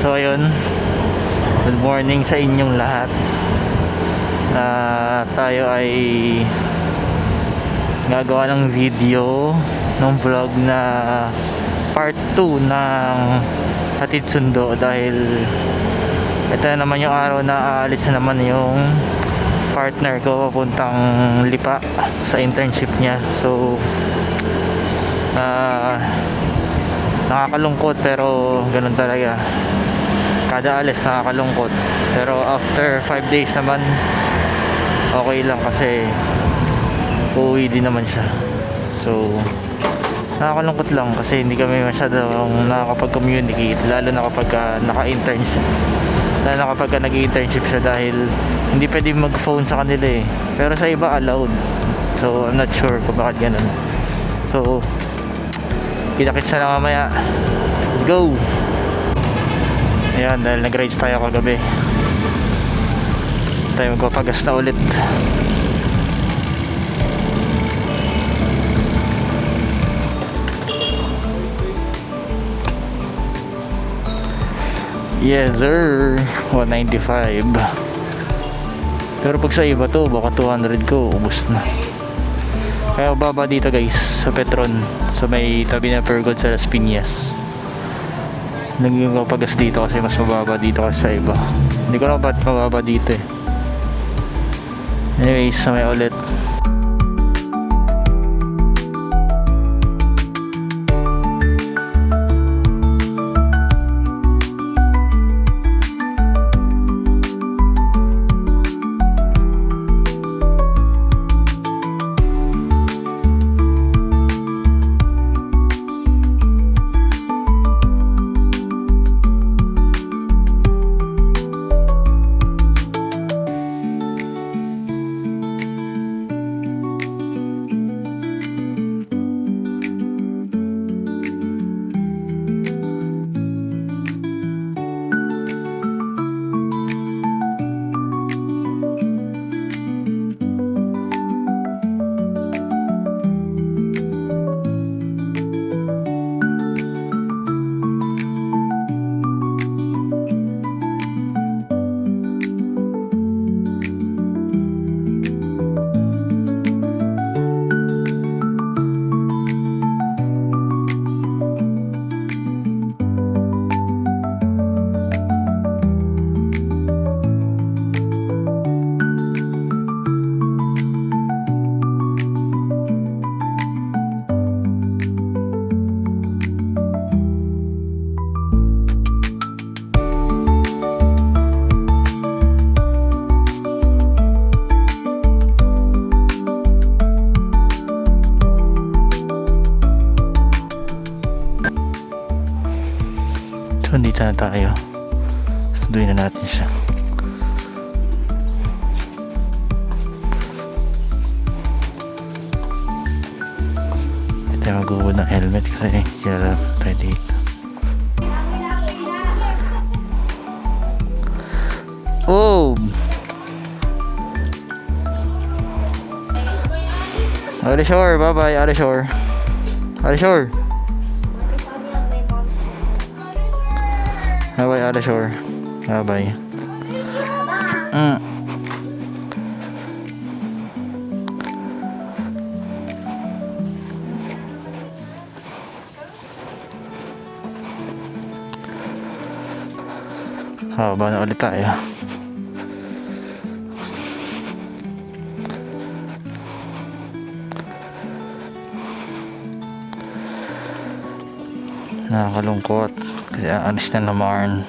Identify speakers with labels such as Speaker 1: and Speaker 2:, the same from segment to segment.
Speaker 1: So ayun, good morning sa inyong lahat. Tayo ay gagawa ng video ng vlog na part 2 ng Hatid Sundo, dahil ito na naman yung araw na aalis na naman yung partner ko papuntang Lipa sa internship niya. So nakakalungkot, pero ganun talaga, kada alis nakakalungkot. Pero after 5 days naman okay lang, kasi uuwi din naman siya. So nakakalungkot lang kasi hindi kami masyadong nakakapag-communicate, lalo na kapag naka-internship, lalo na kapag nag-internship siya, dahil hindi pwede mag-phone sa kanila eh, pero sa iba allowed. So I'm not sure kung bakit ganun. So kita-kits na lang mamaya. Let's go! Ayan, dahil nag-rides tayo kagabi, tayo magpapagas na ulit. Yes sir, 195. Pero pag sa iba to, baka 200 ko, ubos na. Kaya baba dito guys, sa Petron, sa may tabi na Pergod sa Las Piñas. Naging pagas dito kasi mas mababa dito kasi sa iba. Hindi ko alam ba't mababa dito eh. Anyways, may ulit. So dito na tayo, sunduin na natin siya. Hindi tayo mag-uod ng helmet kasi kilala tayo dito. Oh! Arishore, bye bye Arishore. Arishore, bye bye Arishore. Bye bye. Ba na ulit tayo. Nakakalungkot kasi aalis na naman.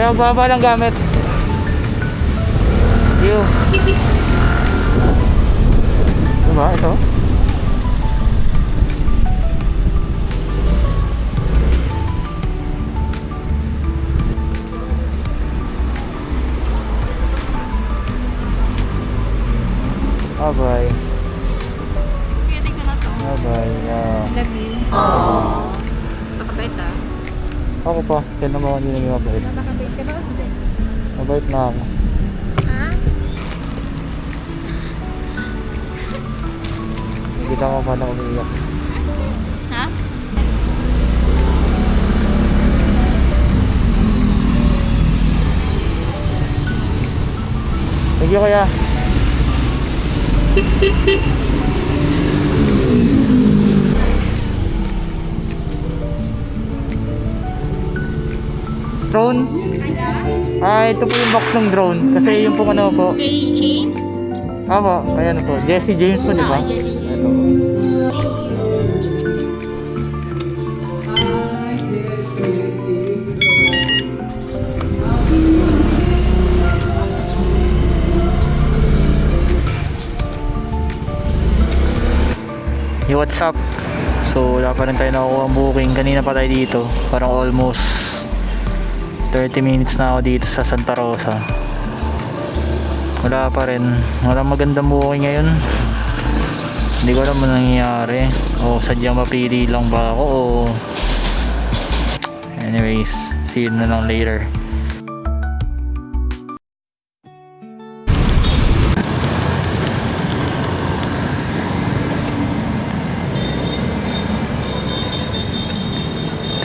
Speaker 1: Kaya magbaba ng gamit. Yo. Diba ito? Bye-bye.
Speaker 2: Pwede ko na to.
Speaker 1: Bye-bye.
Speaker 2: Love you. Nakabait ah.
Speaker 1: Ako pa. Kaya naman hindi naging mabait.
Speaker 2: Nakabait ka ba o hindi?
Speaker 1: Mabait na ako.
Speaker 2: Ha?
Speaker 1: Nakita ko pa na umiiyak.
Speaker 2: Ha?
Speaker 1: Thank you kuya. Drone? Ito po yung box ng drone. Kasi yung po ano po.
Speaker 2: Kay James?
Speaker 1: Apo, ayan po. Jesse James po, di ba?
Speaker 2: Jesse
Speaker 1: Ito.
Speaker 2: James.
Speaker 1: Hey, what's up? So wala pa rin tayo nakukuha ang booking. Kanina pa tayo dito. Parang almost 30 minutes na ako dito sa Santa Rosa. Wala pa rin. Walang magandang booking ngayon. Hindi ko alam ano nangyayari. O sadyang mapili lang ba ako o... Anyways, see you na lang later.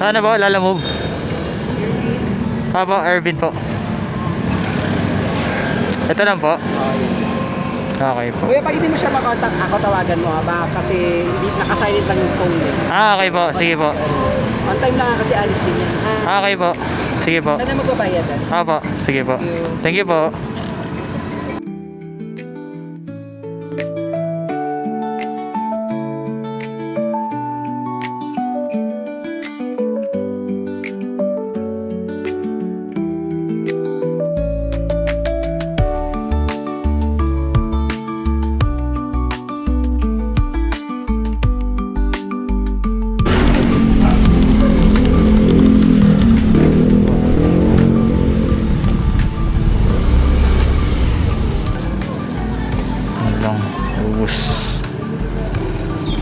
Speaker 1: Sana ba? Lalamove? Apo, Ervin po. Ito lang po. Okay po.
Speaker 3: Kuya, pag hindi mo siya makontak, ako tawagan mo ba? Kasi hindi nakasilent lang yung phone eh.
Speaker 1: Okay po. Sige po.
Speaker 3: On time lang kasi alis din yan.
Speaker 1: Okay po. Sige po.
Speaker 3: Saan na magbabayad?
Speaker 1: Apo. Sige po. Thank you po.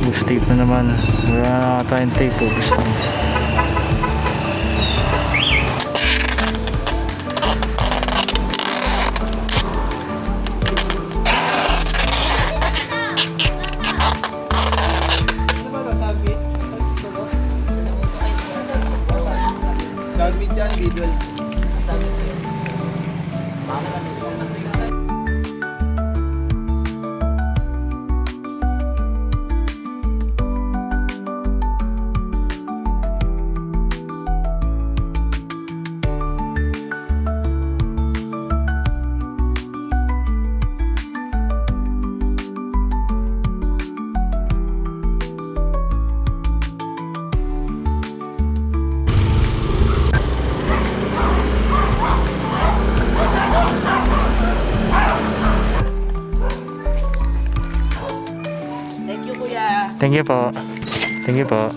Speaker 1: Ubus tape na naman. Wala na tayong tape. Ubus lang.
Speaker 3: Gagawin dyan, video.
Speaker 1: Thank you po. Thank you po.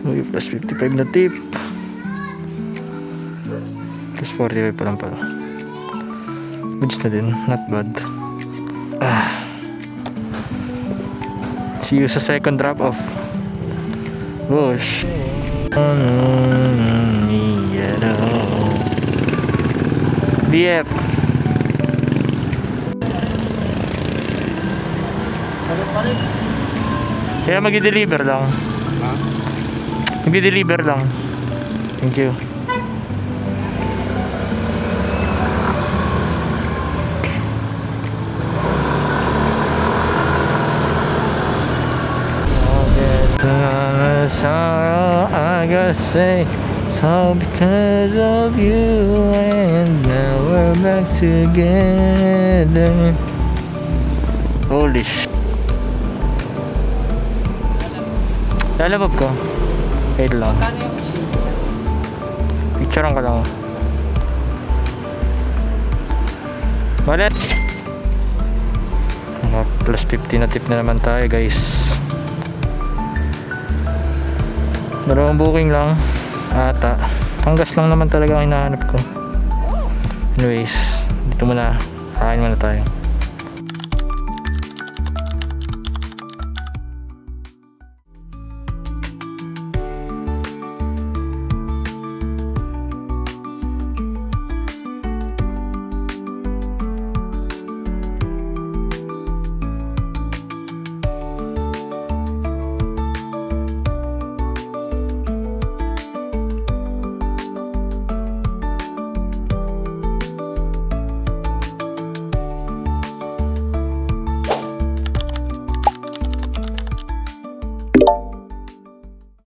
Speaker 1: Uy, plus 55 na tip. Plus 45 pa lang pala. Goods na din. Not bad. See you sa second drop off. Whoosh. BF. Kaya mag-deliver lang. Mag-deliver lang. Thank you. Sorrow I gotta say, so because of you and now we're back together. Holy shit. Lalabog ko. Wait lang.
Speaker 3: Kano yung machine?
Speaker 1: Picturean ka lang. Wallet! Mga plus 50 na tip na naman tayo guys. Dalawang booking lang ata. Panggas lang naman talaga ang hinahanap ko. Anyways, dito muna. Kain muna tayo.